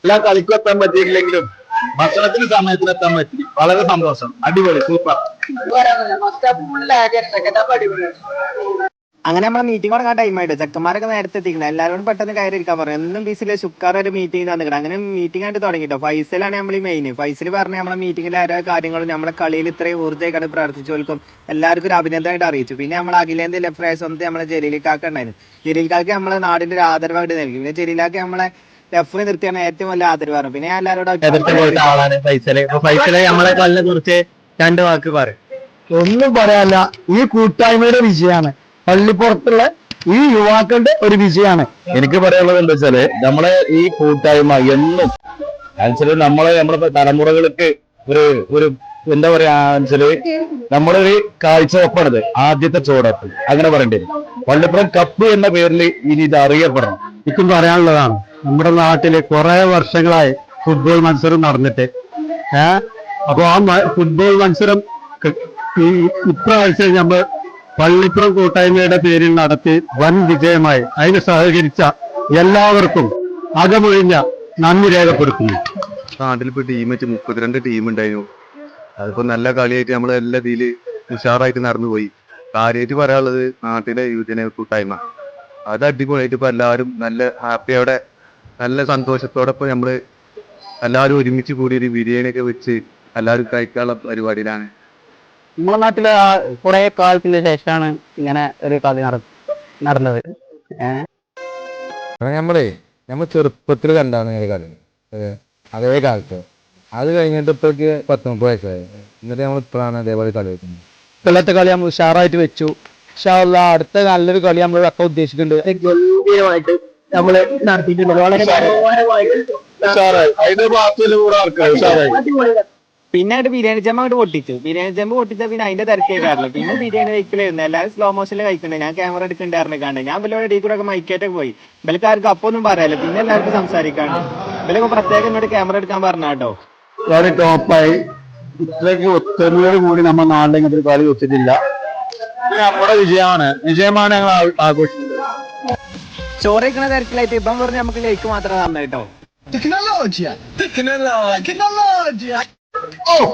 എല്ലാ കളിക്കും എത്താൻ പറ്റിയില്ലെങ്കിലും ഭക്ഷണത്തിന് സമയത്തിന് എത്താൻ പറ്റി. വളരെ സന്തോഷം. അടിപൊളി, സൂപ്പർ. അങ്ങനെ നമ്മളെ മീറ്റിംഗ് തുടങ്ങാൻ ടൈമായിട്ട് ചെക്കന്മാരൊക്കെ നേരത്തെ എത്തിക്കണം. എല്ലാവരോടും പെട്ടെന്ന് കയറി ഇരിക്കാൻ പറഞ്ഞു. എന്നും ബീച്ചിലെ ശുക്കാർ ഒരു മീറ്റിംഗ് തന്നിക്കണം. അങ്ങനെ മീറ്റിംഗ് ആയിട്ട് തുടങ്ങിട്ടോ. ഫൈസലാണ് നമ്മൾ മെയിൻ. ഫൈസൽ പറഞ്ഞ നമ്മളെ മീറ്റിംഗിലെ ഓരോ കാര്യങ്ങളും നമ്മളെ കളിയിൽ ഇത്രയും ഊർജ്ജമായിട്ട് പ്രവർത്തിച്ചു കൊടുക്കും എല്ലാവർക്കും ഒരു അഭിനന്ദനമായിട്ട് അറിയിച്ചു. പിന്നെ നമ്മൾ അഖിലേന്ത്യ ലെഫ്റ്റ് സ്വന്തം നമ്മളെ ജലീലിക്കാക്ക ഉണ്ടായിരുന്നു. ജലീലിക്കാക്ക് നമ്മളെ നാടിന്റെ ഒരു ആദരവായിട്ട് നൽകി. പിന്നെ ജലീലാക്ക് നമ്മളെ ലെഫ്റ്റ് നിർത്തിയാണ് ഏറ്റവും വലിയ ആദരവാണ്. പിന്നെ ഞാൻ എല്ലാവരോടും ആളാണ് ഫൈസല്. ഫൈസല് നമ്മളെ കളിനെ കുറിച്ച് 2 വാക്ക് പറയും. ഒന്നും പറയാല്ല, ഈ കൂട്ടായ്മയുടെ വിജയമാണ്. പള്ളിപ്പുറത്തുള്ള ഈ യുവാക്കളുടെ ഒരു വിജയമാണ്. എനിക്ക് പറയാനുള്ളത് എന്താ വെച്ചാല് നമ്മളെ ഈ കൂട്ടായ്മ എന്നും നമ്മളെ തലമുറകൾക്ക് ഒരു ഒരു എന്താ പറയാ വെച്ചാല് നമ്മുടെ ഒരു കാഴ്ചവെപ്പാണിത്. ആദ്യത്തെ ചുവടപ്പ് അങ്ങനെ പറയേണ്ടി വരും. പള്ളിപ്പുറം കപ്പ് എന്ന പേരിൽ ഇനി ഇത് അറിയപ്പെടണം. എനിക്കും പറയാനുള്ളതാണ്, നമ്മുടെ നാട്ടില് കുറെ വർഷങ്ങളായി ഫുട്ബോൾ മത്സരം നടന്നിട്ട് അപ്പൊ ആ ഫുട്ബോൾ മത്സരം ഇപ്രാവശ്യം നമ്മൾ പള്ളിപ്പുറം കൂട്ടായ്മയുടെ പേരിൽ നടത്തി വൻ വിജയമായി. അതിന് സഹകരിച്ച എല്ലാവർക്കും അകമൊഴിഞ്ഞ നന്ദി രേഖപ്പെടുത്തുന്നു. നാട്ടിൽ ഇപ്പൊ ടീം വെച്ച് 32 ടീം ഉണ്ടായിരുന്നു. അതിപ്പോ നല്ല കളിയായിട്ട് നമ്മൾ എല്ലാ ഇതില് ഉഷാറായിട്ട് നടന്നുപോയി. കാര്യമായിട്ട് പറയാനുള്ളത് നാട്ടിലെ യുവജന കൂട്ടായ്മ അത് അടിപൊളിയായിട്ട് ഇപ്പൊ എല്ലാവരും നല്ല ഹാപ്പിയോടെ നല്ല സന്തോഷത്തോടെ ഇപ്പൊ നമ്മള് എല്ലാവരും ഒരുമിച്ച് കൂടി ഒരു ബിരിയാണിയൊക്കെ വെച്ച് എല്ലാവരും കഴിക്കാനുള്ള പരിപാടിയിലാണ്. നമ്മളെ നാട്ടില് കുറെ കാലത്തിന് ശേഷമാണ് ഇങ്ങനെ ഒരു കളി നടന്നത്. നമ്മൾ ചെറുപ്പത്തിൽ കണ്ടാണ് കളി. അതേ കാലത്ത് അത് കഴിഞ്ഞിട്ട് ഇപ്പോഴേക്ക് 19 വയസ്സായി. എന്നിട്ട് നമ്മൾ ഇപ്പോഴാണ് അതേപോലെ കളി വെക്കുന്നത്. ഇപ്പോഴത്തെ കളി നമ്മൾ ഉഷാറായിട്ട് വെച്ചു. അടുത്ത നല്ലൊരു കളി നമ്മൾ ഒക്കെ ഉദ്ദേശിക്കുന്നുണ്ട്. ഗംഭീരമായിട്ട് നമ്മള് നടത്തിയിട്ടുണ്ട്. വളരെ പിന്നെ ബിരിയാണി ചെമ്പ് അങ്ങോട്ട് പൊട്ടിച്ചു. ബിരിയാണി ചെമ്പ് പൊട്ടിച്ച പിന്നെ അതിന്റെ തിരക്കേക്കാറില്ല. പിന്നെ ബിരിയാണി കഴിക്കലായിരുന്നു. എല്ലാവരും സ്ലോ മോഷനിൽ കഴിക്കണ്ടേ. ഞാൻ ക്യാമറ എടുക്കണ്ടായിരുന്നു കണ്ടേ. ഞാൻ ഇവരുടെ ഡീ കൂടെ ഒക്കെ മൈക്കേറ്റൊക്കെ പോയി. ഇവൽക്കാർക്ക് അപ്പൊന്നും പറയാല്ല. പിന്നെ എല്ലാവർക്കും സംസാരിക്കാണ്ട് ഇവലൊക്കെ പ്രത്യേകം എന്നോട് ക്യാമറ എടുക്കാൻ പറഞ്ഞാട്ടോ. വളരെ ടോപ്പായി. ഇത്രയ്ക്ക് ഒത്തൊരുമയോട് കൂടി നമ്മുടെ നാട്ടിൽ ഇങ്ങനത്തെ ഒരു കളി ഒത്തിട്ടില്ല. നമ്മുടെ വിജയമാണ് ഞങ്ങൾ ആഘോഷിക്കുന്നത്. ചോറ് കഴിക്കണ തിരക്കിലായിട്ട് ഇപ്പം പറഞ്ഞ് നമുക്ക് ലൈക്ക് മാത്രം തന്നെ കേട്ടോ. Oh!